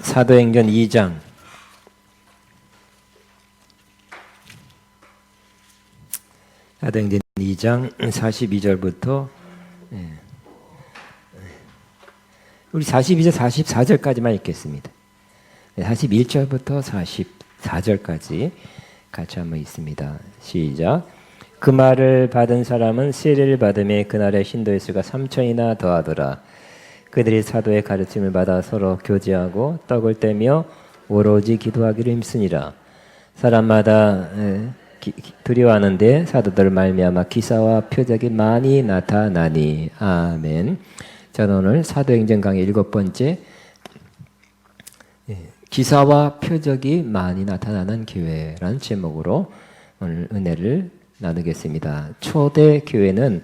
사도행전 2장 사도행전 2장 42절부터 우리 42절 44절까지만 읽겠습니다. 41절부터 44절까지 같이 한번 읽습니다. 시작. 그 말을 받은 사람은 세례를 받음에 그날의 신도의 수가 3천이나 더하더라. 그들이 사도의 가르침을 받아 서로 교제하고 떡을 떼며 오로지 기도하기를 힘쓰니라. 사람마다 두려워하는데 사도들 말미암아 기사와 표적이 많이 나타나니. 아멘. 저는 오늘 사도행전 강의 7번째 기사와 표적이 많이 나타나는 교회라는 제목으로 오늘 은혜를 나누겠습니다. 초대 교회는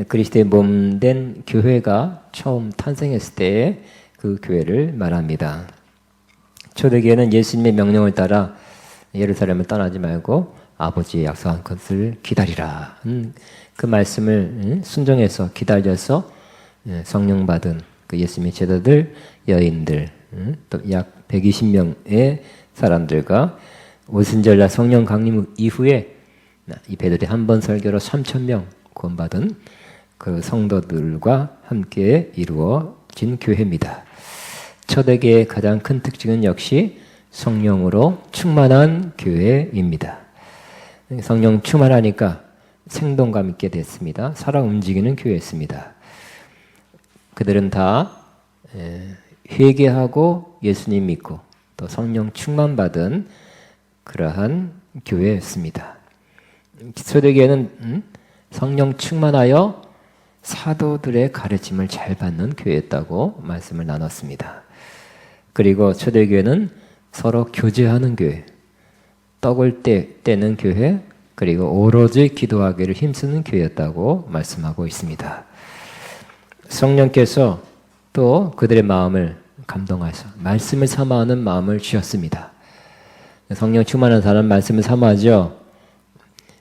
그리스도의 몸된 교회가 처음 탄생했을 때의 그 교회를 말합니다. 초대교회는 예수님의 명령을 따라 예루살렘을 떠나지 말고 아버지의 약속한 것을 기다리라. 그 말씀을 순종해서 기다려서 성령 받은 그 예수님의 제자들, 여인들, 또 약 120명의 사람들과 오순절날 성령 강림 이후에 이 베드로의 한 번 설교로 3,000명 구원받은 그 성도들과 함께 이루어진 교회입니다. 초대교회의 가장 큰 특징은 역시 성령으로 충만한 교회입니다. 성령 충만하니까 생동감 있게 됐습니다. 살아 움직이는 교회였습니다. 그들은 다 회개하고 예수님 믿고 또 성령 충만받은 그러한 교회였습니다. 초대교회는 성령 충만하여 사도들의 가르침을 잘 받는 교회였다고 말씀을 나눴습니다. 그리고 초대교회는 서로 교제하는 교회, 떡을 떼는 교회, 그리고 오로지 기도하기를 힘쓰는 교회였다고 말씀하고 있습니다. 성령께서 또 그들의 마음을 감동하셔서 말씀을 사모하는 마음을 주셨습니다. 성령 충만한 사람 말씀을 사모하죠.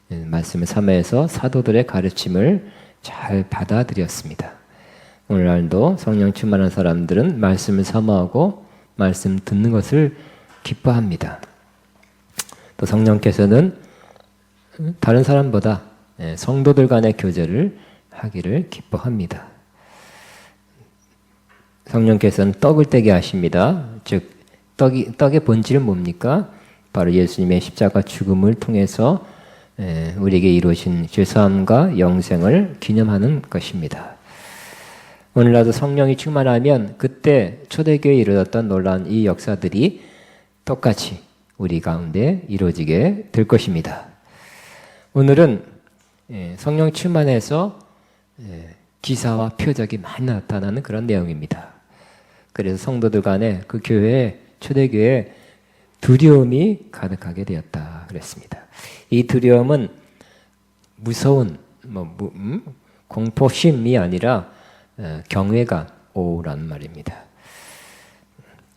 말씀을 사모해서 사도들의 가르침을 잘 받아들였습니다. 오늘날도 성령 충만한 사람들은 말씀을 사모하고 말씀 듣는 것을 기뻐합니다. 또 성령께서는 다른 사람보다 성도들 간의 교제를 하기를 기뻐합니다. 성령께서는 떡을 떼게 하십니다. 즉 떡의 본질은 뭡니까? 바로 예수님의 십자가 죽음을 통해서 우리에게 이루어진 죄사함과 영생을 기념하는 것입니다. 오늘날도 성령이 충만하면 그때 초대교회에 이루어졌던 놀라운 이 역사들이 똑같이 우리 가운데 이루어지게 될 것입니다. 오늘은 성령 충만해서 기사와 표적이 많이 나타나는 그런 내용입니다. 그래서 성도들 간에 그 교회에 초대교회에 두려움이 가득하게 되었다 그랬습니다. 이 두려움은 무서운 공포심이 아니라 경외가 오라는 말입니다.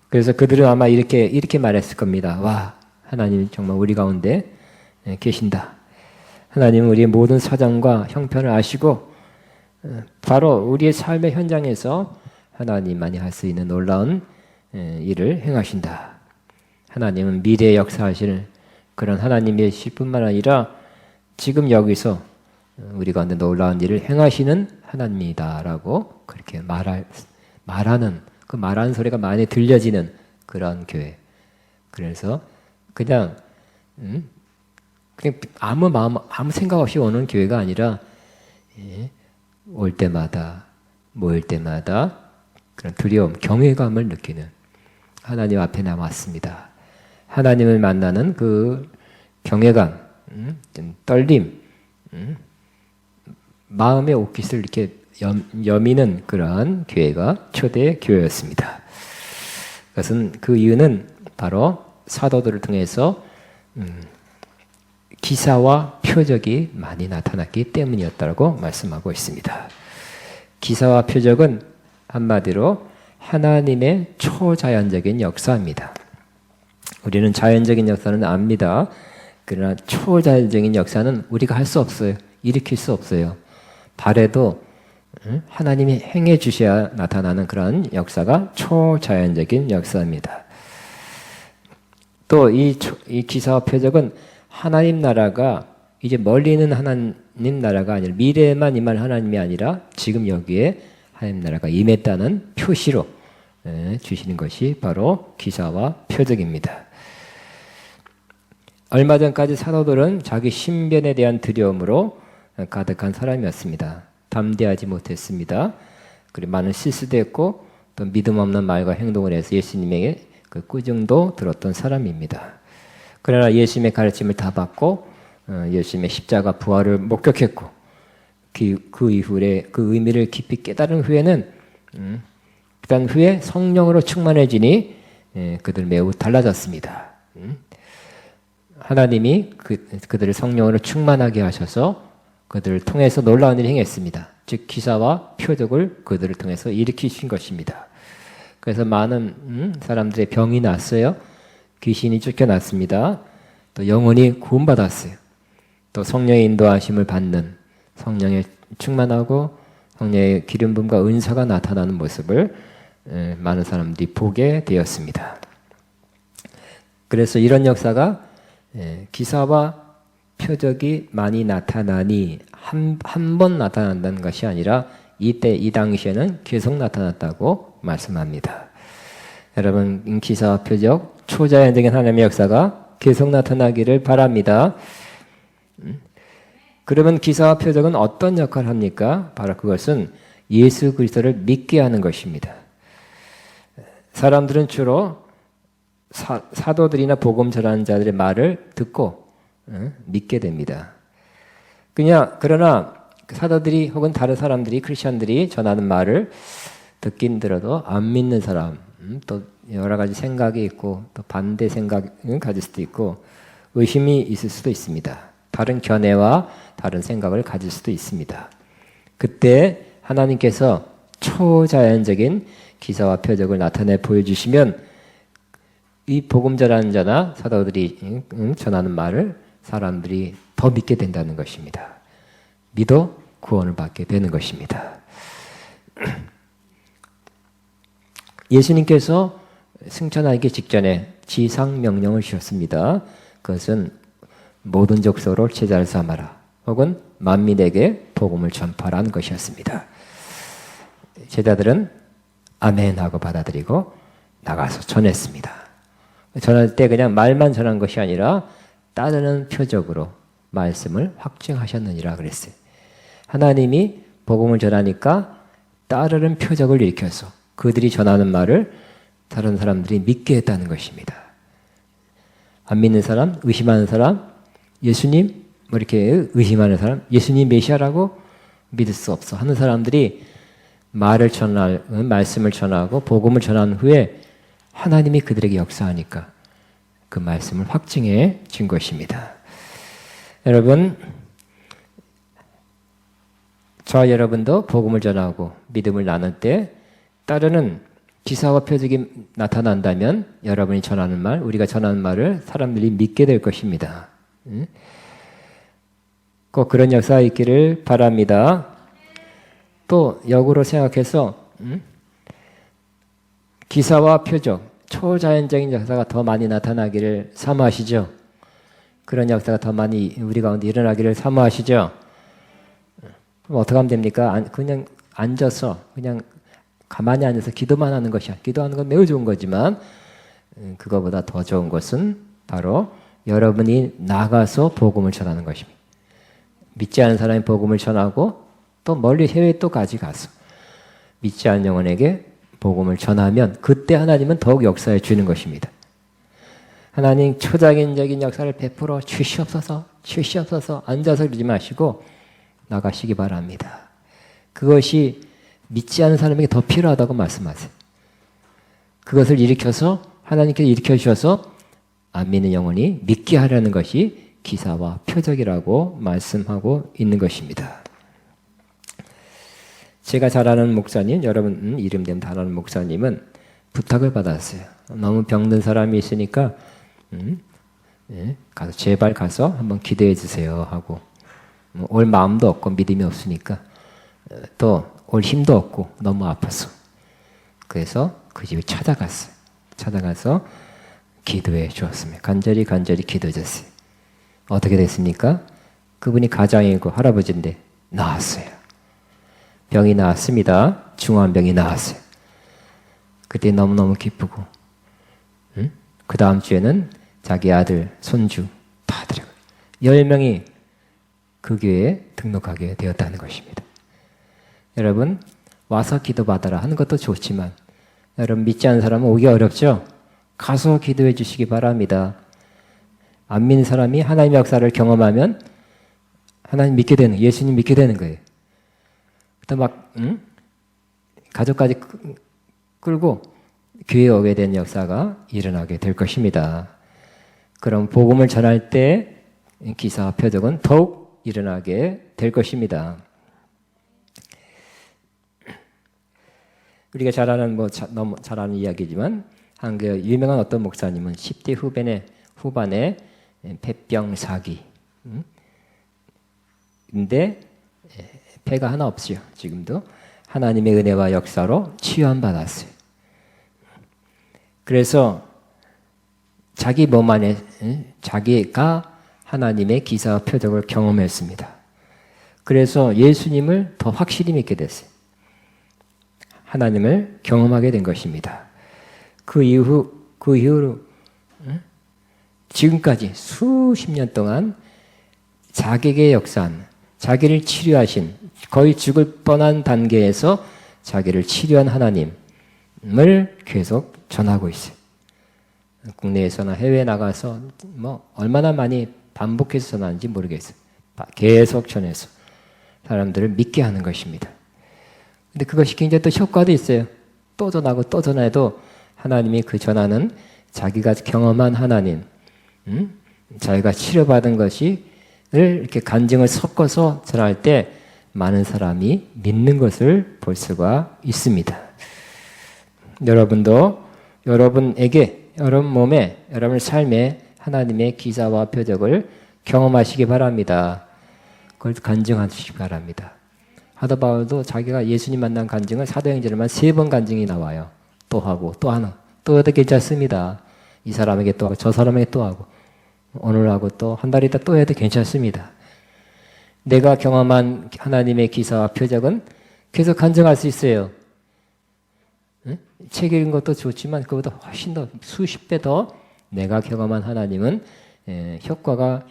그래서 그들은 아마 이렇게 말했을 겁니다. 와, 하나님 정말 우리 가운데 계신다. 하나님은 우리의 모든 사정과 형편을 아시고 바로 우리의 삶의 현장에서 하나님만이 할 수 있는 놀라운 일을 행하신다. 하나님은 미래에 역사하실 그런 하나님이실 뿐만 아니라 지금 여기서 우리 가운데 놀라운 일을 행하시는 하나님이다라고 그렇게 말하는 그 말하는 소리가 많이 들려지는 그런 교회. 그래서 그냥 아무 생각 없이 오는 교회가 아니라 올 때마다 모일 때마다 그런 두려움, 경외감을 느끼는 하나님 앞에 나왔습니다. 하나님을 만나는 그 경외감, 떨림, 마음의 옷깃을 이렇게 여미는 그러한 교회가 초대 교회였습니다. 그것은 그 이유는 바로 사도들을 통해서 기사와 표적이 많이 나타났기 때문이었다고 말씀하고 있습니다. 기사와 표적은 한마디로 하나님의 초자연적인 역사입니다. 우리는 자연적인 역사는 압니다. 그러나 초자연적인 역사는 우리가 할 수 없어요. 일으킬 수 없어요. 바래도 하나님이 행해 주셔야 나타나는 그런 역사가 초자연적인 역사입니다. 또 이 기사와 표적은 하나님 나라가 이제 멀리 있는 하나님 나라가 아니라 미래에만 임할 하나님이 아니라 지금 여기에 하나님 나라가 임했다는 표시로 주시는 것이 바로 기사와 표적입니다. 얼마 전까지 사도들은 자기 신변에 대한 두려움으로 가득한 사람이었습니다. 담대하지 못했습니다. 그리고 많은 실수도 했고 또 믿음 없는 말과 행동을 해서 예수님에게 그 꾸중도 들었던 사람입니다. 그러나 예수님의 가르침을 다 받고 예수님의 십자가 부활을 목격했고 그 이후에 그 의미를 깊이 깨달은 후에는 그다음 후에 성령으로 충만해지니 그들 매우 달라졌습니다. 하나님이 그들을 성령으로 충만하게 하셔서 그들을 통해서 놀라운 일을 행했습니다. 즉 기사와 표적을 그들을 통해서 일으키신 것입니다. 그래서 많은 사람들의 병이 났어요. 귀신이 쫓겨났습니다. 또 영혼이 구원받았어요. 또 성령의 인도하심을 받는 성령에 충만하고 성령의 기름 부음과 은사가 나타나는 모습을 많은 사람들이 보게 되었습니다. 그래서 이런 역사가 기사와 표적이 많이 나타나니 한 번 나타난다는 것이 아니라 이때 이 당시에는 계속 나타났다고 말씀합니다. 여러분 기사와 표적 초자연적인 하나님의 역사가 계속 나타나기를 바랍니다. 그러면 기사와 표적은 어떤 역할을 합니까? 바로 그것은 예수 그리스도를 믿게 하는 것입니다. 사람들은 주로 사도들이나 복음 전하는 자들의 말을 듣고 믿게 됩니다. 그러나 사도들이 혹은 다른 사람들이 크리스천들이 전하는 말을 듣긴 들어도 안 믿는 사람, 또 여러 가지 생각이 있고 또 반대 생각을 가질 수도 있고 의심이 있을 수도 있습니다. 다른 견해와 다른 생각을 가질 수도 있습니다. 그때 하나님께서 초자연적인 기사와 표적을 나타내 보여주시면 이 복음 전하는 자나 사도들이 전하는 말을 사람들이 더 믿게 된다는 것입니다. 믿어 구원을 받게 되는 것입니다. 예수님께서 승천하기 직전에 지상명령을 주셨습니다. 그것은 모든 족속으로 제자를 삼아라 혹은 만민에게 복음을 전파라는 것이었습니다. 제자들은 아멘 하고 받아들이고 나가서 전했습니다. 전할 때 그냥 말만 전한 것이 아니라 따르는 표적으로 말씀을 확증하셨느니라 그랬어요. 하나님이 복음을 전하니까 따르는 표적을 일으켜서 그들이 전하는 말을 다른 사람들이 믿게 했다는 것입니다. 안 믿는 사람, 의심하는 사람, 예수님 뭐 이렇게 의심하는 사람, 예수님 메시아라고 믿을 수 없어 하는 사람들이 말씀을 전하고 복음을 전한 후에 하나님이 그들에게 역사하니까 그 말씀을 확증해 준 것입니다. 여러분, 저와 여러분도 복음을 전하고 믿음을 나눌 때 따르는 기사와 표적이 나타난다면 여러분이 전하는 말, 우리가 전하는 말을 사람들이 믿게 될 것입니다. 꼭 그런 역사가 있기를 바랍니다. 또 역으로 생각해서 기사와 표적, 초자연적인 역사가 더 많이 나타나기를 사모하시죠. 그런 역사가 더 많이 우리 가운데 일어나기를 사모하시죠. 그럼 어떻게 하면 됩니까? 그냥 앉아서 그냥 가만히 앉아서 기도만 하는 것이야. 기도하는 건 매우 좋은 거지만 그거보다 더 좋은 것은 바로 여러분이 나가서 복음을 전하는 것입니다. 믿지 않은 사람이 복음을 전하고 또 멀리 해외에 또 가서 믿지 않은 영혼에게 복음을 전하면 그때 하나님은 더욱 역사해 주는 것입니다. 하나님 초자연적인 역사를 베풀어 주시옵소서 앉아서 그러지 마시고 나가시기 바랍니다. 그것이 믿지 않은 사람에게 더 필요하다고 말씀하세요. 그것을 일으켜서 하나님께서 일으켜 주셔서 안 믿는 영혼이 믿게 하려는 것이 기사와 표적이라고 말씀하고 있는 것입니다. 제가 잘 아는 목사님, 여러분 이름된 다 아는 목사님은 부탁을 받았어요. 너무 병든 사람이 있으니까 가서 제발 가서 한번 기도해 주세요 하고 올 마음도 없고 믿음이 없으니까 또 올 힘도 없고 너무 아팠어. 그래서 그 집에 찾아가서 기도해 주었습니다. 간절히 기도해 줬어요. 어떻게 됐습니까? 그분이 가장이고 할아버지인데 나았어요. 병이 나았습니다. 중한 병이 나았어요. 그때 너무너무 기쁘고, 응? 그 다음 주에는 자기 아들, 손주 다 데리고 10명이 그 교회에 등록하게 되었다는 것입니다. 여러분, 와서 기도받아라 하는 것도 좋지만 여러분 믿지 않는 사람은 오기 어렵죠? 가서 기도해 주시기 바랍니다. 안 믿는 사람이 하나님의 역사를 경험하면 하나님 믿게 되는, 예수님 믿게 되는 거예요. 또 막 가족까지 끌고 교회에 오게 된 역사가 일어나게 될 것입니다. 그럼 복음을 전할 때 기사와 표적은 더욱 일어나게 될 것입니다. 우리가 잘 아는 너무 잘 아는 이야기지만 한 그 유명한 어떤 목사님은 10대 후반에 폐병 사기. 근데 폐가 하나 없어요. 지금도 하나님의 은혜와 역사로 치유받았어요. 그래서 자기 몸 안에 자기가 하나님의 기사와 표적을 경험했습니다. 그래서 예수님을 더 확실히 믿게 됐어요. 하나님을 경험하게 된 것입니다. 그 이후로 지금까지 수십 년 동안 자기에게 역사한, 자기를 치료하신, 거의 죽을 뻔한 단계에서 자기를 치료한 하나님을 계속 전하고 있어요. 국내에서나 해외에 나가서 얼마나 많이 반복해서 전하는지 모르겠어요. 계속 전해서 사람들을 믿게 하는 것입니다. 근데 그것이 굉장히 또 효과도 있어요. 또 전하고 또 전해도 하나님이 그 전하는 자기가 경험한 하나님, 자기가 치료받은 것이 이렇게 간증을 섞어서 전할 때 많은 사람이 믿는 것을 볼 수가 있습니다. 여러분도 여러분에게, 여러분 몸에, 여러분 삶에 하나님의 기사와 표적을 경험하시기 바랍니다. 그걸 간증하시기 바랍니다. 사도 바울도 자기가 예수님 만난 간증을 사도행전에만 3번 간증이 나와요. 또 하고 또 하나, 또 해도 괜찮습니다. 이 사람에게 또 하고 저 사람에게 또 하고 오늘 하고 또 한 달 있다 또 해도 괜찮습니다. 내가 경험한 하나님의 기사와 표적은 계속 간증할 수 있어요. 응? 책 읽은 것도 좋지만 그보다 훨씬 더 수십 배 더 내가 경험한 하나님은 효과가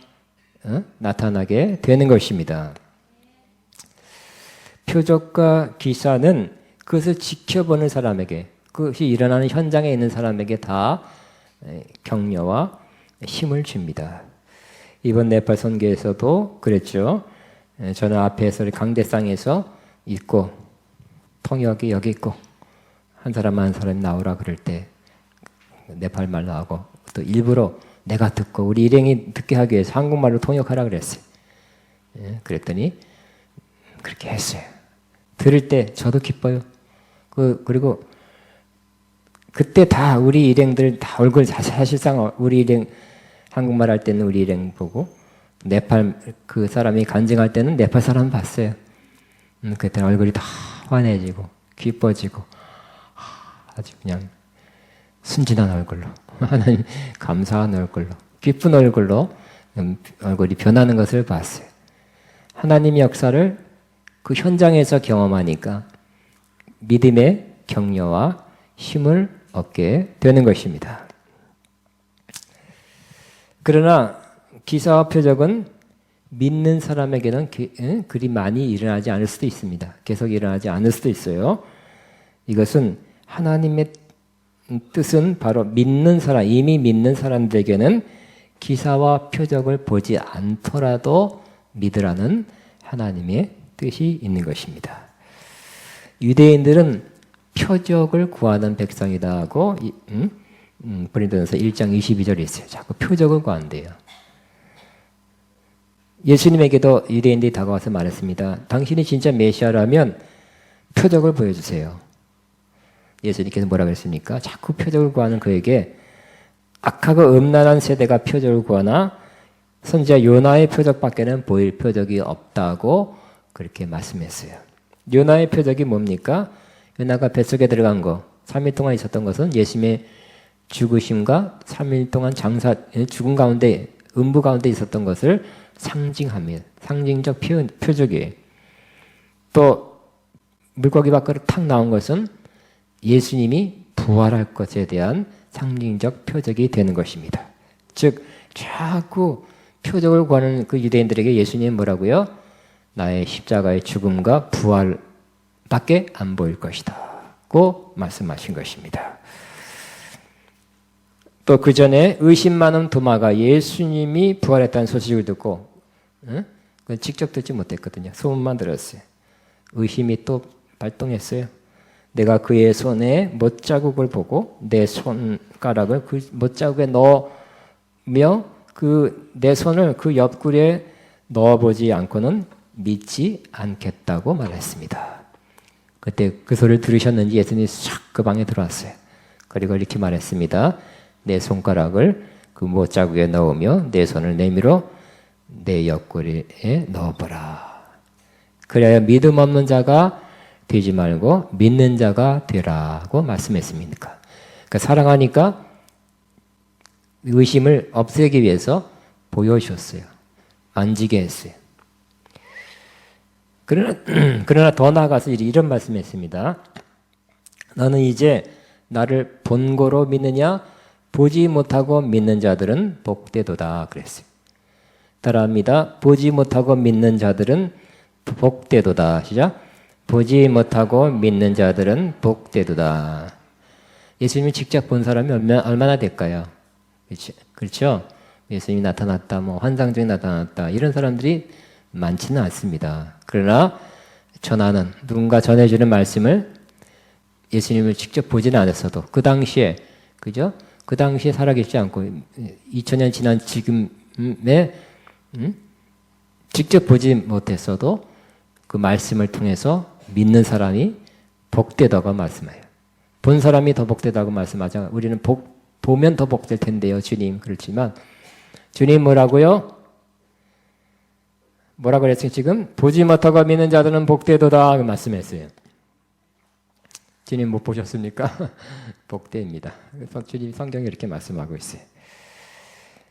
나타나게 되는 것입니다. 표적과 기사는 그것을 지켜보는 사람에게, 그것이 일어나는 현장에 있는 사람에게 다 격려와 힘을 줍니다. 이번 네팔 선교에서도 그랬죠. 저는 앞에서 강대상에서 있고 통역이 여기 있고 한 사람이 나오라 그럴 때 네팔 말로 하고 또 일부러 내가 듣고 우리 일행이 듣게 하기 위해서 한국말로 통역하라 그랬어요. 그랬더니 그렇게 했어요. 들을 때 저도 기뻐요. 그리고 그때 다 우리 일행들 다 얼굴 사실상 우리 일행 한국말 할 때는 우리 일행 보고 네팔 그 사람이 간증할 때는 네팔 사람 봤어요. 그때 얼굴이 다 환해지고 기뻐지고 아주 그냥 순진한 얼굴로 하나님 감사한 얼굴로 기쁜 얼굴로 얼굴이 변하는 것을 봤어요. 하나님의 역사를 그 현장에서 경험하니까 믿음의 격려와 힘을 얻게 되는 것입니다. 그러나 기사와 표적은 믿는 사람에게는 그리 많이 일어나지 않을 수도 있습니다. 계속 일어나지 않을 수도 있어요. 이것은 하나님의 뜻은 바로 믿는 사람, 이미 믿는 사람들에게는 기사와 표적을 보지 않더라도 믿으라는 하나님의 뜻이 있는 것입니다. 유대인들은 표적을 구하는 백성이다 하고 고린도전서 1장 22절에 있어요. 자꾸 표적을 구한대요. 예수님에게도 유대인들이 다가와서 말했습니다. 당신이 진짜 메시아라면 표적을 보여주세요. 예수님께서 뭐라고 했습니까? 자꾸 표적을 구하는 그에게 악하고 음란한 세대가 표적을 구하나 선지자 요나의 표적밖에는 보일 표적이 없다고 그렇게 말씀했어요. 요나의 표적이 뭡니까? 요나가 뱃속에 들어간 거, 3일 동안 있었던 것은 예수님의 죽으심과 3일 동안 죽음 가운데, 음부 가운데 있었던 것을 상징합니다. 상징적 표적이에요. 또 물고기 밖으로 탁 나온 것은 예수님이 부활할 것에 대한 상징적 표적이 되는 것입니다. 즉 자꾸 표적을 구하는 그 유대인들에게 예수님은 뭐라고요? 나의 십자가의 죽음과 부활밖에 안 보일 것이다 고 말씀하신 것입니다. 또 그 전에 의심 많은 도마가 예수님이 부활했다는 소식을 듣고 직접 듣지 못했거든요. 소문만 들었어요. 의심이 또 발동했어요. 내가 그의 손에 못자국을 보고 내 손가락을 그 못자국에 넣으며 내 손을 그 옆구리에 넣어보지 않고는 믿지 않겠다고 말했습니다. 그때 그 소리를 들으셨는지 예수님이 싹 그 방에 들어왔어요. 그리고 이렇게 말했습니다. 내 손가락을 그 못자국에 넣으며 내 손을 내밀어 내 옆구리에 넣어보라. 그래야 믿음 없는 자가 되지 말고 믿는 자가 되라고 말씀했습니다. 그러니까 사랑하니까 의심을 없애기 위해서 보여주셨어요. 만지게 했어요. 그러나 더 나아가서 이런 말씀했습니다. 너는 이제 나를 본고로 믿느냐? 보지 못하고 믿는 자들은 복되도다 그랬어요. 따라합니다. 보지 못하고 믿는 자들은 복되도다. 시작. 보지 못하고 믿는 자들은 복되도다. 예수님이 직접 본 사람이 얼마나 될까요? 그렇죠? 예수님이 나타났다, 환상 중에 나타났다 이런 사람들이 많지는 않습니다. 그러나 전하는 누군가 전해주는 말씀을 예수님을 직접 보지는 않았어도 그 당시에 그죠? 그 당시에 살아계시지 않고 2000년 지난 지금에 직접 보지 못했어도 그 말씀을 통해서 믿는 사람이 복되다고 말씀해요. 본 사람이 더 복되다고 말씀하죠. 우리는 보면 더 복될 텐데요, 주님. 그렇지만 주님 뭐라고요? 뭐라 그랬어요? 지금 보지 못하고 믿는 자들은 복되도다 말씀했어요. 주님 못 보셨습니까? 복되입니다. 그래서 주님 성경에 이렇게 말씀하고 있어요.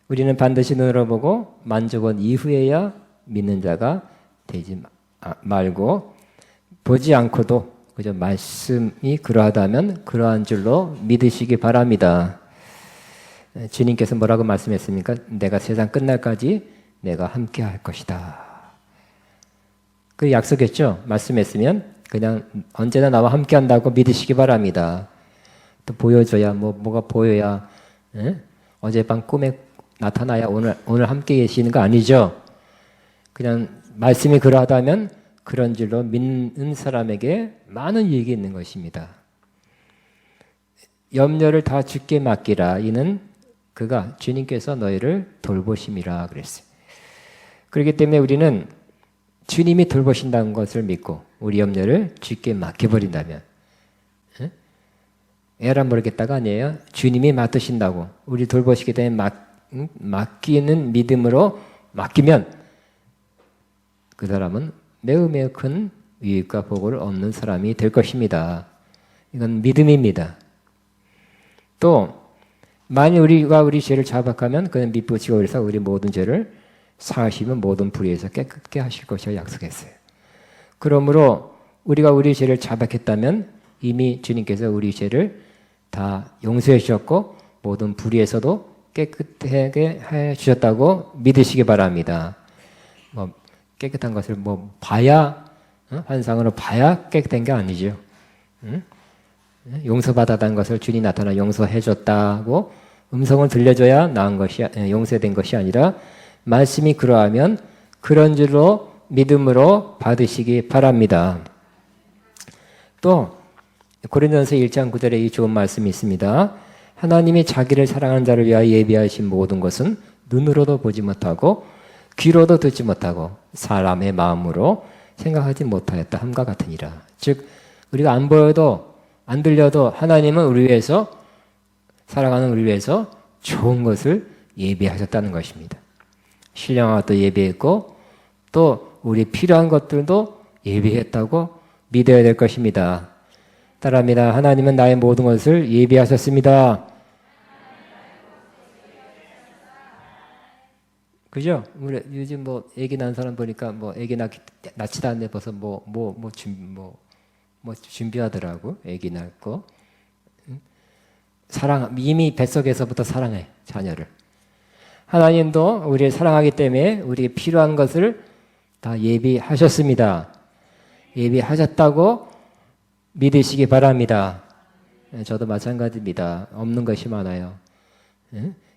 우리는 반드시 눈으로 보고 만져본 이후에야 믿는 자가 되지 말고 보지 않고도 그저 말씀이 그러하다면 그러한 줄로 믿으시기 바랍니다. 주님께서 뭐라고 말씀했습니까? 내가 세상 끝날까지 내가 함께 할 것이다. 그 약속했죠? 말씀했으면 그냥 언제나 나와 함께 한다고 믿으시기 바랍니다. 또 보여줘야 뭐가 보여야 어젯밤 꿈에 나타나야 오늘 함께 계시는 거 아니죠? 그냥 말씀이 그러하다면 그런 줄로 믿는 사람에게 많은 유익이 있는 것입니다. 염려를 다 주께 맡기라. 이는 그가 주님께서 너희를 돌보심이라 그랬어요. 그렇기 때문에 우리는 주님이 돌보신다는 것을 믿고 우리 염려를 주께 맡겨버린다면 에라 모르겠다가 아니에요. 주님이 맡으신다고 우리 돌보시게 되면 맡기는 믿음으로 맡기면 그 사람은 매우 매우 큰 유익과 복을 얻는 사람이 될 것입니다. 이건 믿음입니다. 또 만일 우리가 우리 죄를 자박하면 그는 밑부치고 그래서 우리 모든 죄를 사하시면 모든 불의에서 깨끗게 하실 것이라 약속했어요. 그러므로 우리가 우리 죄를 자박했다면 이미 주님께서 우리 죄를 다 용서해 주셨고 모든 불의에서도 깨끗하게 해 주셨다고 믿으시기 바랍니다. 깨끗한 것을 봐야 환상으로 봐야 깨끗한 게 아니죠. 용서받았다는 것을 주님 나타나 용서해 줬다고 음성을 들려줘야 나은 것이 용서된 것이 아니라 말씀이 그러하면 그런 줄로 믿음으로 받으시기 바랍니다. 또 고린도전서 1장 9절에 이 좋은 말씀이 있습니다. 하나님이 자기를 사랑하는 자를 위하여 예비하신 모든 것은 눈으로도 보지 못하고 귀로도 듣지 못하고 사람의 마음으로 생각하지 못하였다 함과 같으니라. 즉 우리가 안 보여도 안 들려도 하나님은 우리 위해서 살아가는 우리 위해서 좋은 것을 예비하셨다는 것입니다. 신령한 것도 예비했고 또 우리 필요한 것들도 예비했다고 믿어야 될 것입니다. 따라합니다. 하나님은 나의 모든 것을 예비하셨습니다. 그죠? 우리 요즘 뭐 아기 낳은 사람 보니까 뭐 아기 낳지도 않네 벌써 준비하더라고. 아기 낳고 이미 뱃속에서부터 사랑해 자녀를. 하나님도 우리를 사랑하기 때문에 우리에게 필요한 것을 다 예비하셨습니다. 예비하셨다고 믿으시기 바랍니다. 저도 마찬가지입니다. 없는 것이 많아요.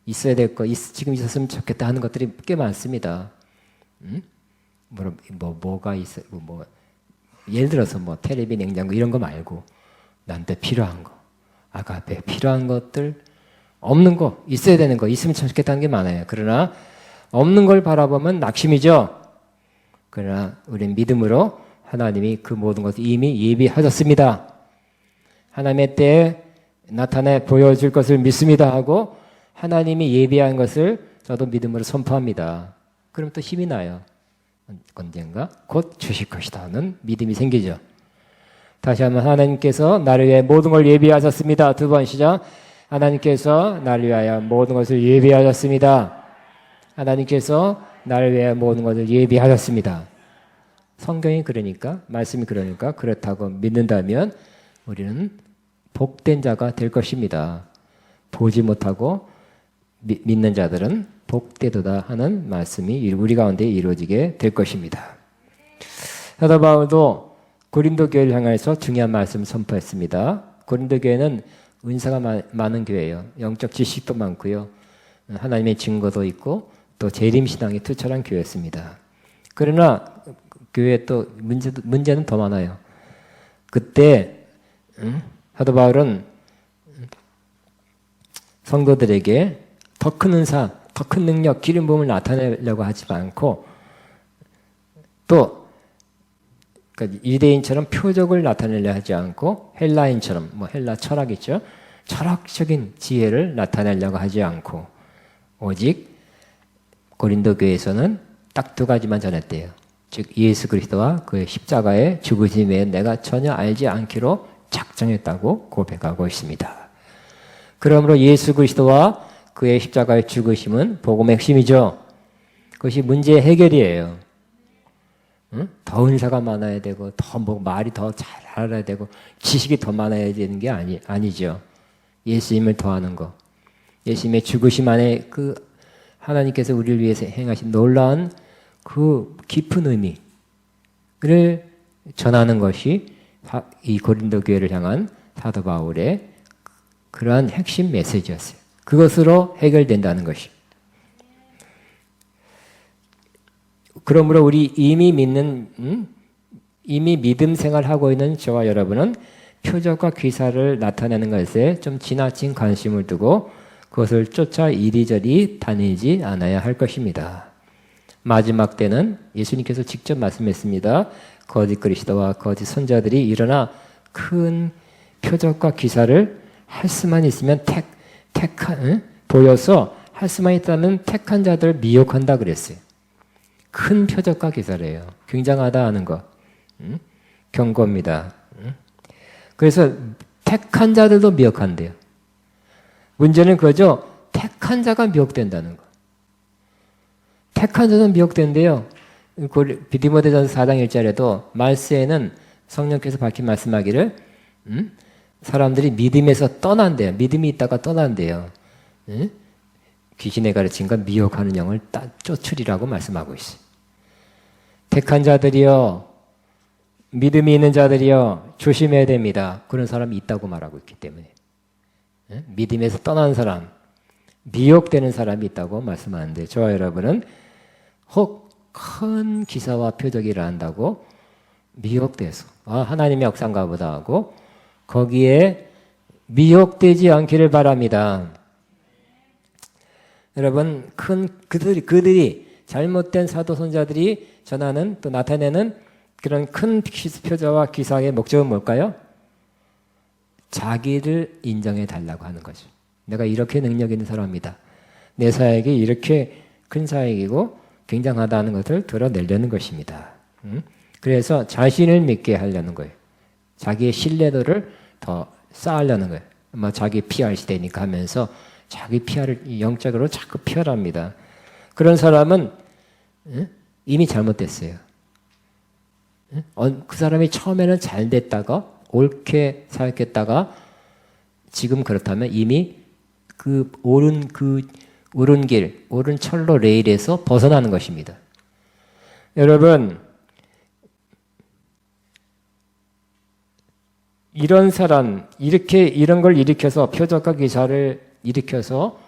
있어야 될 거, 지금 있었으면 좋겠다 하는 것들이 꽤 많습니다. 뭐가 있어, 예를 들어서 뭐 텔레비, 냉장고 이런 거 말고 나한테 필요한 거, 아가페 필요한 것들, 없는 거, 있어야 되는 거, 있으면 참 좋겠다는 게 많아요. 그러나 없는 걸 바라보면 낙심이죠. 그러나 우리는 믿음으로 하나님이 그 모든 것을 이미 예비하셨습니다. 하나님의 때에 나타내 보여줄 것을 믿습니다 하고 하나님이 예비한 것을 저도 믿음으로 선포합니다. 그럼 또 힘이 나요. 언젠가 곧 주실 것이다 하는 믿음이 생기죠. 다시 한번 하나님께서 나를 위해 모든 걸 예비하셨습니다. 두 번 시작. 하나님께서 나를 위하여 모든 것을 예비하셨습니다. 하나님께서 나를 위해 모든 것을 예비하셨습니다. 성경이 그러니까, 말씀이 그러니까 그렇다고 믿는다면 우리는 복된 자가 될 것입니다. 보지 못하고 믿는 자들은 복되도다 하는 말씀이 우리 가운데 이루어지게 될 것입니다. 사도 바울도 고린도 교회를 향해서 중요한 말씀을 선포했습니다. 고린도 교회는 은사가 많은 교회예요. 영적 지식도 많고요. 하나님의 증거도 있고 또 재림신앙이 투철한 교회였습니다. 그러나 교회에 또 문제는 더 많아요. 그때 사도 바울은 성도들에게 더 큰 은사, 더 큰 능력, 기름 부음을 나타내려고 하지 않고 또 그러니까 유대인처럼 표적을 나타내려 하지 않고 헬라인처럼 헬라 철학이죠. 철학적인 지혜를 나타내려고 하지 않고 오직 고린도 교회에서는 딱 두 가지만 전했대요. 즉 예수 그리스도와 그의 십자가의 죽으심에 내가 전혀 알지 않기로 작정했다고 고백하고 있습니다. 그러므로 예수 그리스도와 그의 십자가의 죽으심은 복음의 핵심이죠. 그것이 문제의 해결이에요. 더 은사가 많아야 되고 더 말이 더 잘 알아야 되고 지식이 더 많아야 되는 게 아니죠. 예수님을 더하는 거. 예수님의 죽으심 안에 그 하나님께서 우리를 위해서 행하신 놀라운 그 깊은 의미를 전하는 것이 이 고린도 교회를 향한 사도 바울의 그러한 핵심 메시지였어요. 그것으로 해결된다는 것이. 그러므로 우리 이미 믿음 생활하고 있는 저와 여러분은 표적과 기사를 나타내는 것에 좀 지나친 관심을 두고 그것을 쫓아 이리저리 다니지 않아야 할 것입니다. 마지막 때는 예수님께서 직접 말씀했습니다. 거짓 그리스도와 거짓 선자들이 일어나 큰 표적과 기사를 할 수만 있으면 보여서 할 수만 있다면 택한 자들을 미혹한다 그랬어요. 큰 표적과 기사래요. 굉장하다 하는 거. 경고입니다. 그래서 택한 자들도 미혹한대요. 문제는 그거죠. 택한 자가 미혹된다는 거. 택한 자는 미혹된대요. 디모데전서 4장 1절에도 말세에는 성령께서 밝히 말씀하기를 사람들이 믿음에서 떠난대요. 믿음이 있다가 떠난대요. 귀신의 가르친 건 미혹하는 영을 쫓으리라고 말씀하고 있어요. 택한 자들이요. 믿음이 있는 자들이요. 조심해야 됩니다. 그런 사람이 있다고 말하고 있기 때문에. 믿음에서 떠난 사람, 미혹되는 사람이 있다고 말씀하는데 저와 여러분은 혹 큰 기사와 표적이 일어난다고 미혹돼서 하나님의 역사인가 보다 하고 거기에 미혹되지 않기를 바랍니다. 여러분 그들이 잘못된 사도 선자들이 전하는 또 나타내는 그런 큰 표적과 기사의 목적은 뭘까요? 자기를 인정해 달라고 하는 거죠. 내가 이렇게 능력 있는 사람이다. 내 사역이 이렇게 큰 사역이고 굉장하다는 것을 드러내려는 것입니다. 그래서 자신을 믿게 하려는 거예요. 자기의 신뢰도를 더 쌓으려는 거예요. 자기 PR 시대니까 하면서 자기 PR을 영적으로 자꾸 PR합니다. 그런 사람은 이미 잘못됐어요. 그 사람이 처음에는 잘 됐다가 옳게 생각했다가 지금 그렇다면 이미 그 옳은 길, 옳은 철로 레일에서 벗어나는 것입니다. 여러분, 이런 사람, 이런 걸 일으켜서 표적과 기사를 일으켜서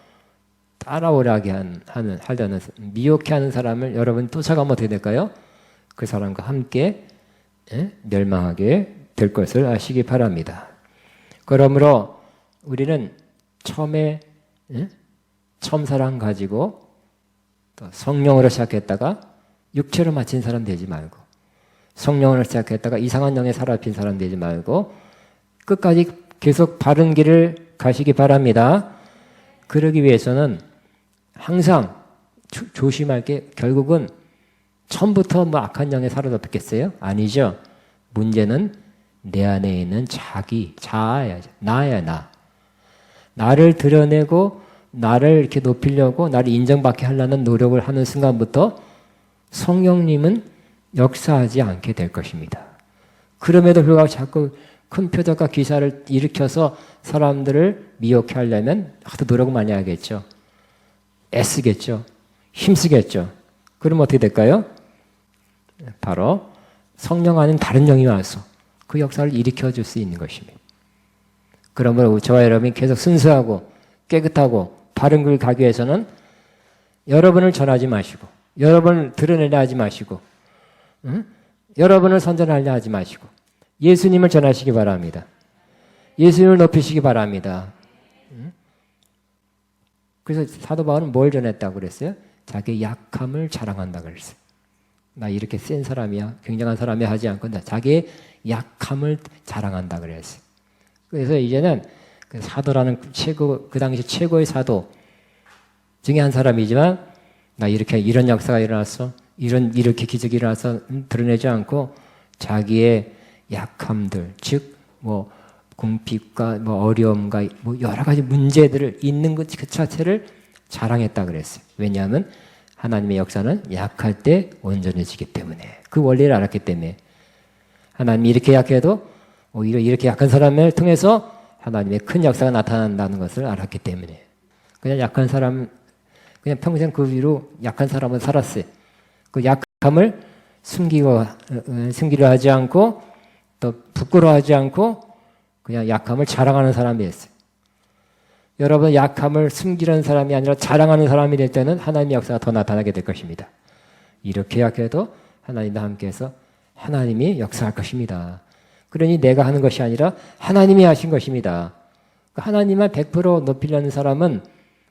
따라오라게 하려는, 미혹해 하는 사람을 여러분 쫓아가면 어떻게 될까요? 그 사람과 함께 멸망하게 될 것을 아시기 바랍니다. 그러므로 우리는 처음에 처음사랑 가지고 또 성령으로 시작했다가 육체로 마친 사람 되지 말고, 성령으로 시작했다가 이상한 영에 사로잡힌 사람 되지 말고 끝까지 계속 바른 길을 가시기 바랍니다. 그러기 위해서는 항상 조심할 게, 결국은 처음부터 뭐 악한 영에 사로잡혔겠어요? 아니죠. 문제는 내 안에 있는 자아야, 나야, 나. 나를 드러내고 나를 이렇게 높이려고 나를 인정받게 하려는 노력을 하는 순간부터 성령님은 역사하지 않게 될 것입니다. 그럼에도 불구하고 자꾸 큰 표적과 기사를 일으켜서 사람들을 미혹해 하려면 하도 노력을 많이 하겠죠. 애쓰겠죠. 힘쓰겠죠. 그럼 어떻게 될까요? 바로 성령 아닌 다른 영이 와서 그 역사를 일으켜 줄 수 있는 것입니다. 그러므로 저와 여러분이 계속 순수하고 깨끗하고 바른 길 가기 위해서는 여러분을 전하지 마시고, 여러분을 드러내려 하지 마시고, 여러분을 선전하려 하지 마시고 예수님을 전하시기 바랍니다. 예수님을 높이시기 바랍니다. 그래서 사도 바울은 뭘 전했다고 그랬어요? 자기 약함을 자랑한다고 그랬어요. 나 이렇게 센 사람이야, 굉장한 사람이야 하지 않고 자기의 약함을 자랑한다고 그랬어요. 그래서 이제는 그 사도라는 그 당시 최고의 사도 중에 한 사람이지만, 나 이런 역사가 일어났어, 이렇게 기적이 일어나서 드러내지 않고 자기의 약함들, 즉 뭐 궁핍과 뭐 어려움과 뭐 여러 가지 문제들을 있는 것 그 자체를 자랑했다 그랬어요. 왜냐하면 하나님의 역사는 약할 때 온전해지기 때문에, 그 원리를 알았기 때문에. 하나님이 이렇게 약해도 오히려 이렇게 약한 사람을 통해서 하나님의 큰 역사가 나타난다는 것을 알았기 때문에. 그냥 약한 사람, 그냥 평생 그 위로 약한 사람은 살았어요. 그 약함을 숨기려 하지 않고 또 부끄러워하지 않고 그냥 약함을 자랑하는 사람이었어요. 여러분, 약함을 숨기려는 사람이 아니라 자랑하는 사람이 될 때는 하나님의 역사가 더 나타나게 될 것입니다. 이렇게 약해도 하나님과 함께해서 하나님이 역사할 것입니다. 그러니 내가 하는 것이 아니라 하나님이 하신 것입니다. 하나님만 100% 높이려는 사람은,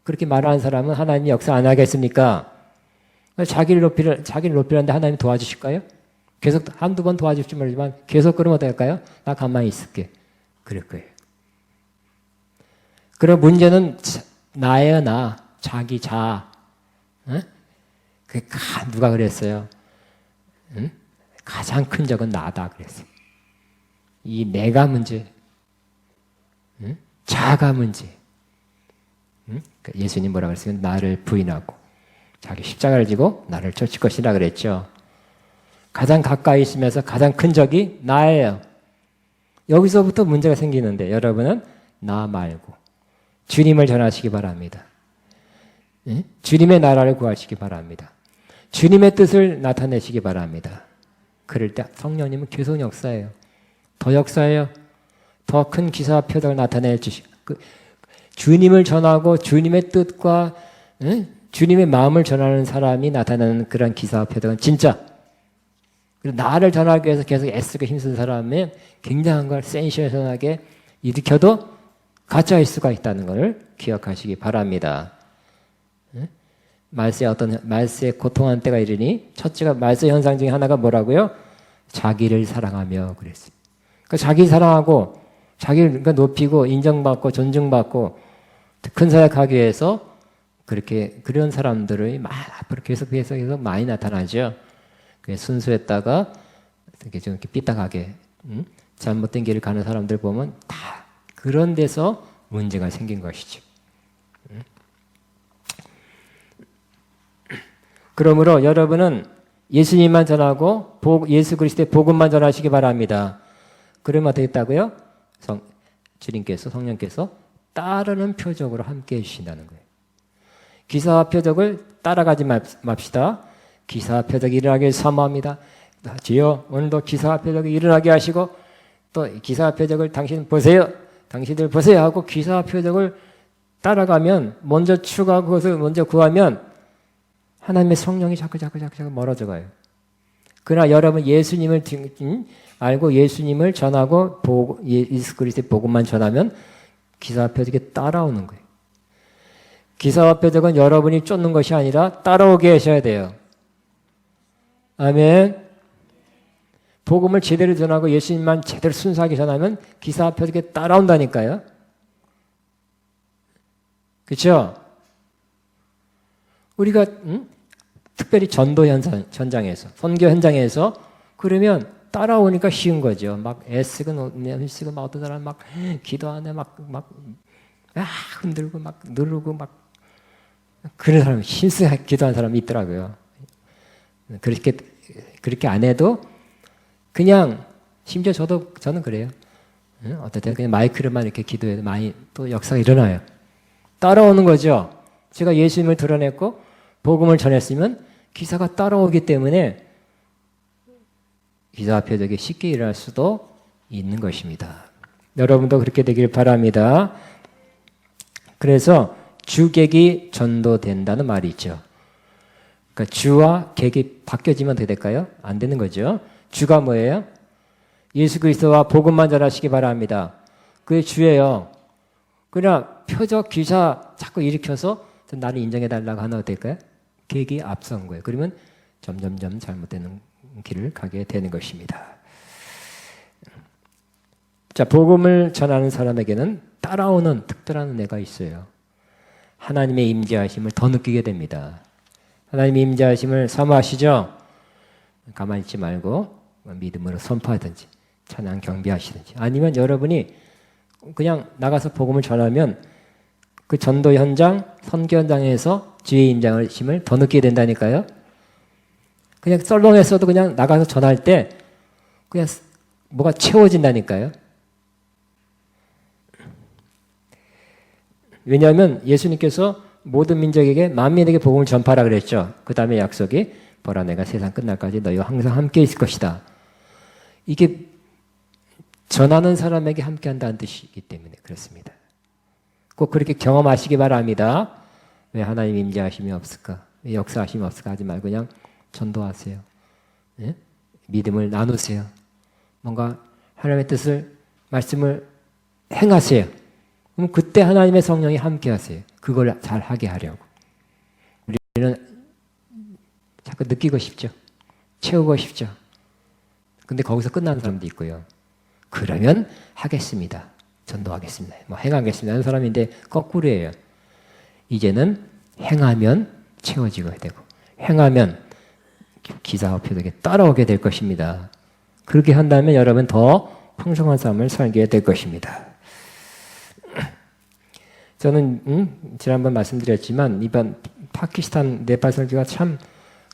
그렇게 말하는 사람은 하나님이 역사 안 하겠습니까? 자기를 높이려는데 하나님 도와주실까요? 계속 한두 번 도와줄지 모르지만 계속 그러면 어떨까요? 나 가만히 있을게. 그럴 거예요. 그럼 문제는 나예요, 나. 자기 자아. 누가 그랬어요? 가장 큰 적은 나다 그랬어요. 이 내가 문제, 자아가 문제. 예수님 뭐라 그랬어요? 나를 부인하고 자기 십자가를 지고 나를 쫓을 것이라 그랬죠. 가장 가까이 있으면서 가장 큰 적이 나예요. 여기서부터 문제가 생기는데 여러분은 나 말고 주님을 전하시기 바랍니다. 주님의 나라를 구하시기 바랍니다. 주님의 뜻을 나타내시기 바랍니다. 그럴 때 성령님은 계속 역사해요. 더 역사해요. 더 큰 기사와 표적을 나타내 주시고, 주님을 전하고 주님의 뜻과 주님의 마음을 전하는 사람이 나타나는 그런 기사와 표적은 진짜. 그리고 나를 전하기 위해서 계속 애쓰고 힘쓴 사람은 굉장한 걸 센세이션하게 일으켜도 가짜일 수가 있다는 것을 기억하시기 바랍니다. 말세에 고통한 때가 이르니, 첫째가 말세 현상 중에 하나가 뭐라고요? 자기를 사랑하며 그랬어요. 그러니까 자기 사랑하고 자기를 높이고 인정받고 존중받고 큰 사역하기 위해서 그런 사람들이 앞으로 계속해서 많이 나타나죠. 순수했다가 이렇게 좀 삐딱하게 잘못된 길을 가는 사람들 보면 다 그런 데서 문제가 생긴 것이죠. 그러므로 여러분은 예수님만 전하고 예수 그리스도의 복음만 전하시기 바랍니다. 그러면 되겠다고요? 주님께서 성령께서 따르는 표적으로 함께해 주신다는 거예요. 기사와 표적을 따라가지 맙시다. 기사와 표적이 일어나길 사모합니다. 주여 오늘도 기사와 표적이 일어나게 하시고 또 기사와 표적을 당신 보세요. 당신들 보세요 하고 기사와 표적을 따라가면 먼저 추구하고 그것을 먼저 구하면 하나님의 성령이 자꾸 멀어져 가요. 그러나 여러분 예수님을 알고 예수님을 전하고 예수 그리스도의 복음만 전하면 기사와 표적이 따라오는 거예요. 기사와 표적은 여러분이 쫓는 것이 아니라 따라오게 하셔야 돼요. 아멘. 복음을 제대로 전하고 예수님만 제대로 순수하게 전하면 기사와 표적이 따라온다니까요. 그렇죠? 우리가 특별히 전도 현장에서 선교 현장에서 그러면 따라오니까 쉬운 거죠. 막 애쓰고 막 어떤 사람 막 기도하네 막 흔들고 막 누르고 막 그런 사람 힘쓰게 기도하는 사람이 있더라고요. 그렇게 안 해도 그냥 심지어 저는 그래요. 어떨 때 그냥 마이크로만 이렇게 기도해도 많이 또 역사가 일어나요. 따라오는 거죠. 제가 예수님을 드러냈고 복음을 전했으면 기사가 따라오기 때문에 기사와 표적이 쉽게 일어날 수도 있는 것입니다. 여러분도 그렇게 되길 바랍니다. 그래서 주객이 전도된다는 말이 있죠. 그러니까 주와 객이 바뀌어지면 어떻게 될까요? 안 되는 거죠. 주가 뭐예요? 예수 그리스도와 복음만 전하시기 바랍니다. 그게 주예요. 그러나 표적 기사 자꾸 일으켜서 나를 인정해달라고 하면 어떨 될까요? 객이 앞선 거예요. 그러면 점점점 잘못되는 길을 가게 되는 것입니다. 자, 복음을 전하는 사람에게는 따라오는 특별한 은혜가 있어요. 하나님의 임재하심을 더 느끼게 됩니다. 하나님의 임재하심을 사모하시죠? 가만히 있지 말고 믿음으로 선포하든지 찬양 경배하시든지 아니면 여러분이 그냥 나가서 복음을 전하면 그 전도 현장, 선교 현장에서 주의 임재하심을 더 느끼게 된다니까요. 그냥 썰렁했어도 그냥 나가서 전할 때 그냥 뭐가 채워진다니까요. 왜냐하면 예수님께서 모든 민족에게 만민에게 복음을 전파하라 그랬죠. 그 다음에 약속이 보라 내가 세상 끝날까지 너희와 항상 함께 있을 것이다. 이게 전하는 사람에게 함께한다는 뜻이기 때문에 그렇습니다. 꼭 그렇게 경험하시기 바랍니다. 왜 하나님 임재하심이 없을까? 왜 역사하심이 없을까? 하지 말고 그냥 전도하세요. 예? 믿음을 나누세요. 뭔가 하나님의 뜻을 말씀을 행하세요. 그럼 그때 하나님의 성령이 함께 하세요. 그걸 잘 하게 하려고. 우리는 자꾸 느끼고 싶죠. 채우고 싶죠. 근데 거기서 끝나는 사람도 있고요. 그러면 하겠습니다. 전도하겠습니다. 뭐 행하겠습니다 하는 사람인데 거꾸로예요. 이제는 행하면 채워지게 되고 행하면 기사와 표적이 따라오게 될 것입니다. 그렇게 한다면 여러분 더 풍성한 삶을 살게 될 것입니다. 저는 지난번 말씀드렸지만 이번 파키스탄 네팔 설교가 참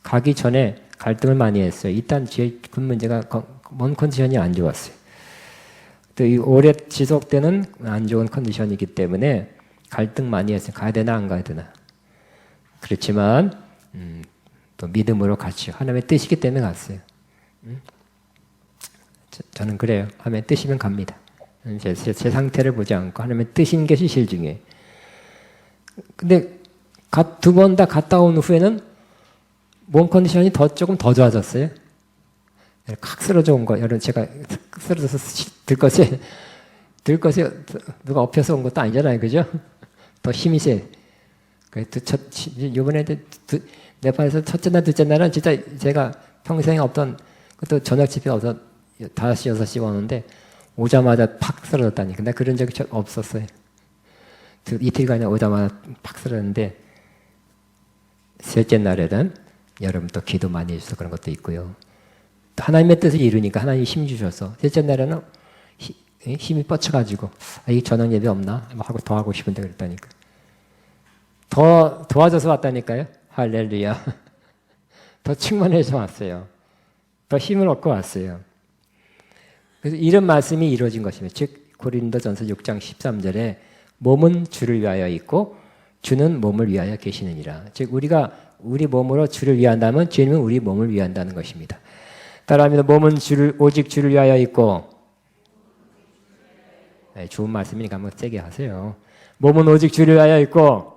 가기 전에 갈등을 많이 했어요. 일단 제 군 문제가 몸 컨디션이 안 좋았어요. 또 이 오래 지속되는 안 좋은 컨디션이기 때문에 갈등 많이 했어요. 가야 되나 안 가야 되나. 그렇지만 또 믿음으로 갔죠. 하나님의 뜻이기 때문에 갔어요. 저는 그래요. 하나님의 뜻이면 갑니다. 제 상태를 보지 않고 하나님의 뜻인 것이 제일 중요해요. 근데 두 번 다 갔다 온 후에는 몸 컨디션이 조금 더 좋아졌어요. 칵 쓰러져 온 거, 여러분 제가 쓰러져서 들것에 누가 엎혀서 온 것도 아니잖아요, 그죠? 더 힘이 세. 이번에 네팔에서 첫째 날, 둘째 날은 진짜 제가 평생에 없던 그것도 저녁 집에 와서 5시, 6시 오는데 오자마자 팍 쓰러졌다니. 근데 그런 적이 없었어요. 이틀간에 오자마자 팍 쓰러졌는데 셋째 날에는 여러분 또 기도 많이 해주셔서 그런 것도 있고요. 하나님의 뜻을 이루니까 하나님이 힘 주셔서 셋째 날에는 힘이 뻗쳐가지고 이 저녁 예배 없나? 하고 더 하고 싶은데 그랬다니까. 더 도와줘서 왔다니까요. 할렐루야. 더 충만해서 왔어요. 더 힘을 얻고 왔어요. 그래서 이런 말씀이 이루어진 것입니다. 즉 고린도전서 6장 13절에 몸은 주를 위하여 있고 주는 몸을 위하여 계시느니라. 즉 우리가 우리 몸으로 주를 위한다면 주님은 우리 몸을 위한다는 것입니다. 따라합니다. 몸은 오직 주를 위하여 있고, 네, 좋은 말씀이니까 한번 세게 하세요. 몸은 오직 주를 위하여 있고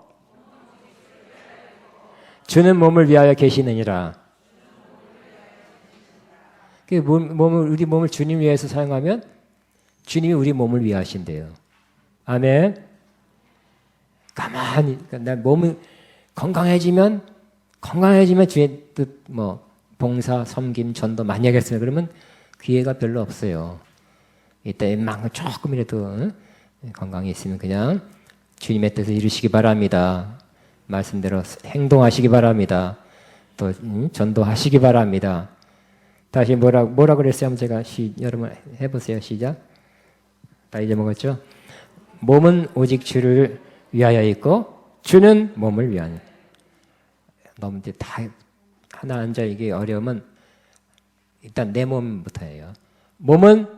주는 몸을 위하여 계시느니라. 우리 몸을 주님 위해서 사용하면 주님이 우리 몸을 위하신대요. 아멘. 가만히 내 몸이 건강해지면 주의 뜻 봉사, 섬김, 전도 많이 하겠습니다. 그러면 기회가 별로 없어요. 이때 막 조금이라도 건강이 있으면 그냥 주님의 뜻을 이루시기 바랍니다. 말씀대로 행동하시기 바랍니다. 또 전도하시기 바랍니다. 다시 뭐라 그랬어요? 제가 여러분 해보세요. 시작. 다 잊어먹었죠? 몸은 오직 주를 위하여 있고 주는 몸을 위하여. 너무 이제 다 하나 앉아 이게 어려우면 일단 내 몸부터예요. 몸은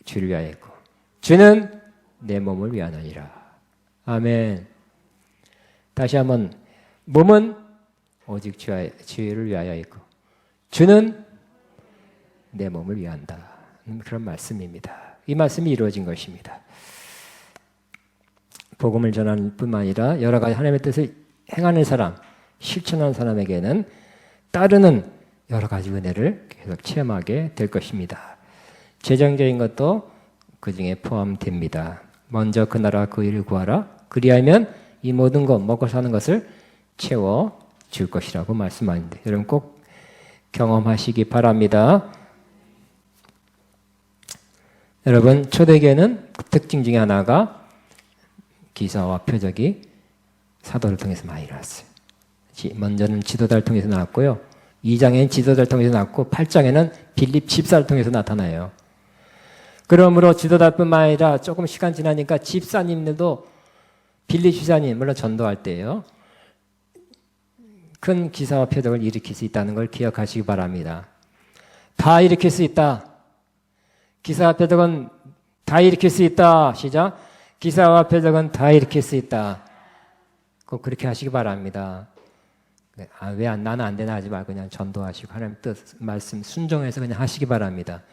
주를 위하여 있고 주는 내 몸을 위하느니라. 아멘. 다시 한번 몸은 오직 주를 위하여 있고 주는 내 몸을 위한다. 그런 말씀입니다. 이 말씀이 이루어진 것입니다. 복음을 전하는 뿐만 아니라 여러 가지 하나님의 뜻을 행하는 사람, 실천하는 사람에게는 따르는 여러 가지 은혜를 계속 체험하게 될 것입니다. 재정적인 것도 그 중에 포함됩니다. 먼저 그 나라 그 일을 구하라. 그리하면 이 모든 것 먹고 사는 것을 채워 줄 것이라고 말씀하는데 여러분 꼭 경험하시기 바랍니다. 여러분 초대교회는 특징 중에 하나가 기사와 표적이 사도를 통해서 많이 일어났어요. 먼저는 지도자를 통해서 나왔고요. 2장에는 지도자를 통해서 나왔고 8장에는 빌립 집사를 통해서 나타나요. 그러므로 지도자뿐만 아니라 조금 시간 지나니까 집사님들도 빌립 집사님 물론 전도할 때예요. 큰 기사와 표적을 일으킬 수 있다는 걸 기억하시기 바랍니다. 다 일으킬 수 있다. 기사와 표적은 다 일으킬 수 있다. 시작. 기사와 표적은 다 일으킬 수 있다. 꼭 그렇게 하시기 바랍니다. 왜 나는 안 되나 하지 말고 그냥 전도하시고 하나님 뜻 말씀 순종해서 그냥 하시기 바랍니다.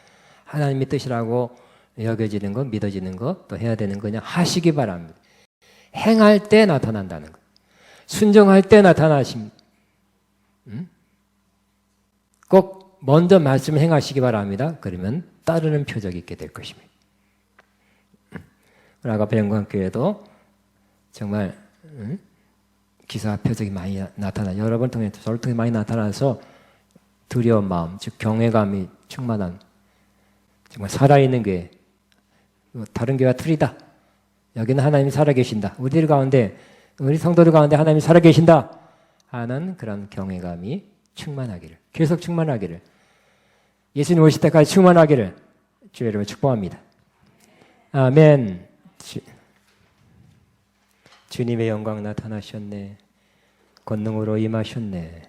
하나님의 뜻이라고 여겨지는 것, 믿어지는 것, 또 해야 되는 거 그냥 하시기 바랍니다. 행할 때 나타난다는 것. 순종할 때 나타나십니다. 꼭 먼저 말씀을 행하시기 바랍니다. 그러면 따르는 표적이 있게 될 것입니다. 아가페 영광교회도 정말 기사 표적이 많이 나타나 여러분 통해 저를 통해 많이 나타나서 두려운 마음, 즉 경외감이 충만한 정말 살아있는 교회. 다른 교회와 틀리다. 여기는 하나님이 살아계신다. 우리들 가운데 우리 성도들 가운데 하나님이 살아계신다 하는 그런 경외감이 충만하기를 계속 충만하기를 예수님 오실 때까지 충만하기를 주의 이름으로 축복합니다. 아멘. 주님의 영광 나타나셨네. 권능으로 임하셨네.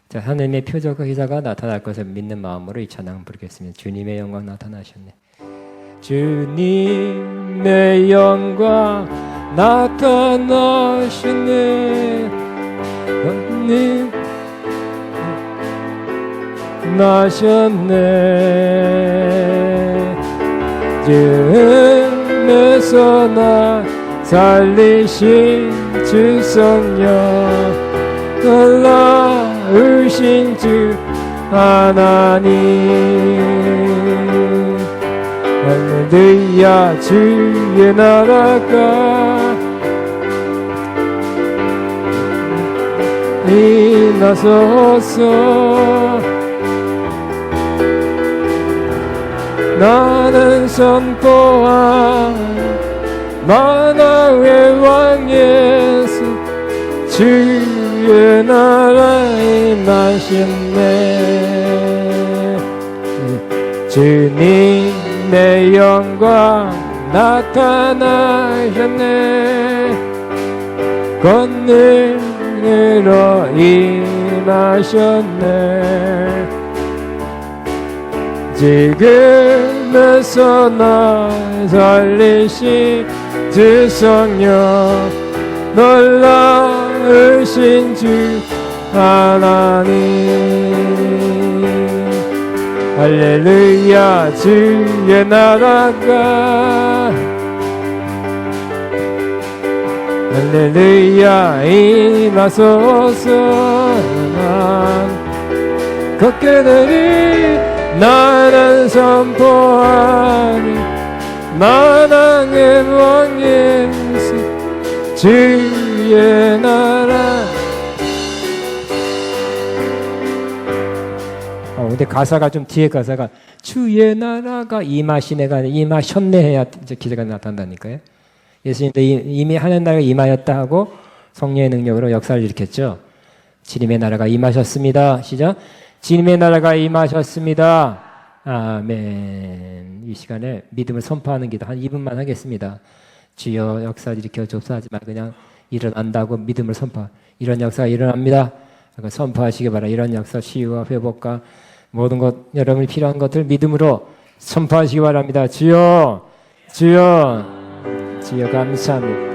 자, 하나님의 표적과 기사가 나타날 것을 믿는 마음으로 이 찬양 부르겠습니다. 주님의 영광 나타나셨네. 주님의 영광 나타나셨네. 나셨네. 죽음에서 나 살리신 주 성령 놀라우신 주 하나님 할렐루야 주의 나라가 임하소서. 나는 선포한 만왕의 왕 예수 주의 나라에 임하셨네. 주님의 영광 나타나셨네. 권능으로 임하셨네. 지금에서 날 살리신 주 성령 놀라우신 주 하나님. 할렐루야 주의 나라가 할렐루야 임하소서. 걷게되리 나는 선포하니 만왕의 왕 예수 주의 나라. 근데 가사가 좀 뒤에 가사가 주의 나라가 임하시네가 임하셨네 해야 이제 기대가 나타난다니까요. 예수님도 이미 하나님 나라가 임하였다 하고 성령의 능력으로 역사를 일으켰죠. 주님의 나라가 임하셨습니다. 시작. 주님의 나라가 임하셨습니다. 아멘. 이 시간에 믿음을 선포하는 기도 한 2분만 하겠습니다. 주여 역사를 일으켜 좁사하지만 그냥 일어난다고 믿음을 선포. 이런 역사가 일어납니다. 선포하시기 바랍니다. 이런 역사, 치유와 회복과 모든 것, 여러분이 필요한 것들 믿음으로 선포하시기 바랍니다. 주여, 주여, 주여 감사합니다.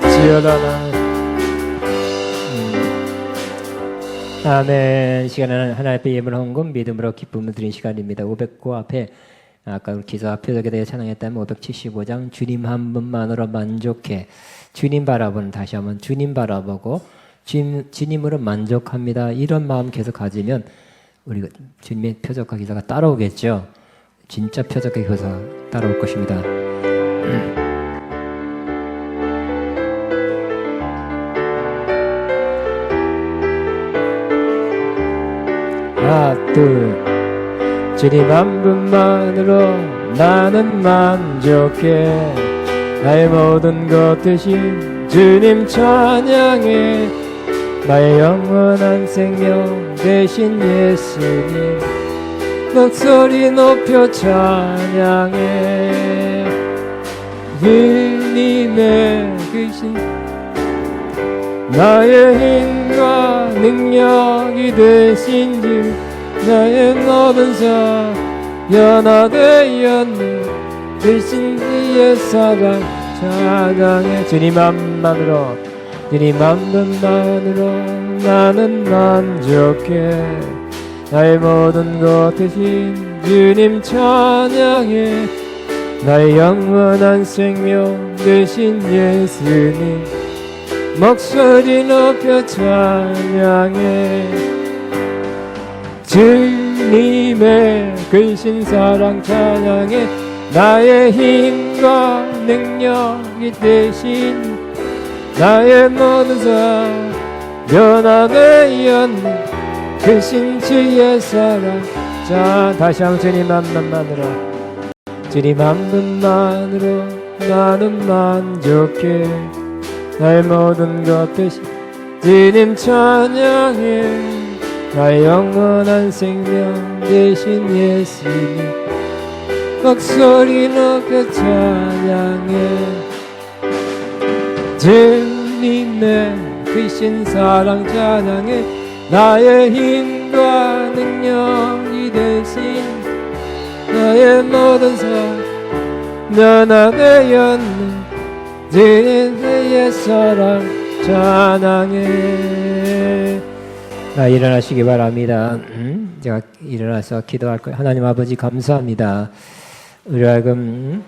주여라. 아멘. 시간은 하나님 앞에 예물 헌금 믿음으로 기쁨을 드린 시간입니다. 509 앞에 아까 기사 표적에 대해 찬양했다면 575장 주님 한 분만으로 만족해. 주님 바라보는, 다시 한번 주님 바라보고 주님으로 만족합니다. 이런 마음 계속 가지면 우리가 주님의 표적과 기사가 따라오겠죠. 진짜 표적과 기사가 따라올 것입니다. 하나 둘. 주님 한 분만으로 나는 만족해. 나의 모든 것 대신 주님 찬양해. 나의 영원한 생명 대신 예수님 목소리 높여 찬양해. 주님의 크신 나의 힘과 능력이 되신 주 나의 모든 사 연하되었네. 되신 주의 사랑 찬양해. 주님 한 분만으로 주님 한 분만으로 나는 만족해. 나의 모든 것 대신 주님 찬양해. 나의 영원한 생명 되신 예수님 목소리 높여 찬양해. 주님의 크신 사랑 찬양해. 나의 힘과 능력이 되신 나의 모든 삶 변화되었네. 크신 주의 사랑. 자 다시 한번 주님 한 분만으로 주님 한 분만으로 나는 만족해. 나의 모든 것 대신 주님 찬양해. 나의 영원한 생명 되신 예수님 목소리 높여 찬양해. 주님의 크신 사랑 찬양해. 나의 힘과 능력이 되신 나의 모든 삶 변화되었네. 주님의 사랑 찬양해. 일어나시기 바랍니다. 제가 일어나서 기도할 거예요. 하나님 아버지 감사합니다. 우리 하여금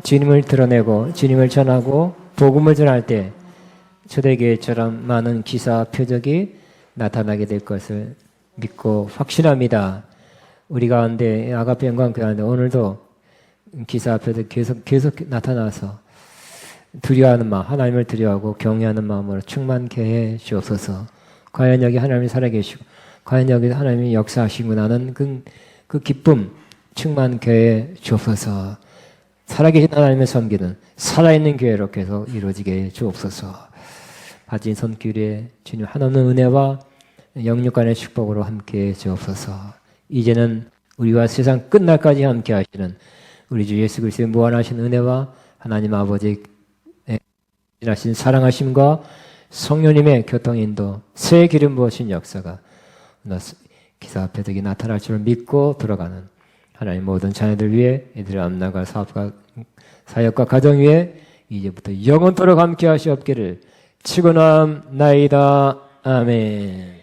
주님을 드러내고 주님을 전하고 복음을 전할 때 초대교회처럼 많은 기사 표적이 나타나게 될 것을 믿고 확신합니다. 우리 가운데 아가페 영광교회 안에 오늘도 기사 표적 계속 나타나서 두려워하는 마음, 하나님을 두려워하고 경외하는 마음으로 충만케 해 주옵소서. 과연 여기 하나님이 살아계시고 과연 여기 하나님이 역사하시구나 하는 그 기쁨 충만케 해 주옵소서. 살아계신 하나님의 섬기는 살아있는 교회로 계속 이루어지게 해 주옵소서. 바진 손길에 주님 한없는 은혜와 영육간의 축복으로 함께해 주옵소서. 이제는 우리와 세상 끝날까지 함께 하시는 우리 주 예수 그리스도의 무한하신 은혜와 하나님 아버지의 진하신 사랑하심과 성령님의 교통인도 새 기름 부으신 역사가 기사 앞에 득이 나타날 줄 믿고 들어가는 하나님 모든 자녀들 위해 이들의 앞나갈 사업과 사역과 가정 위에 이제부터 영원토록 함께 하시옵기를 축원함나이다. 아멘.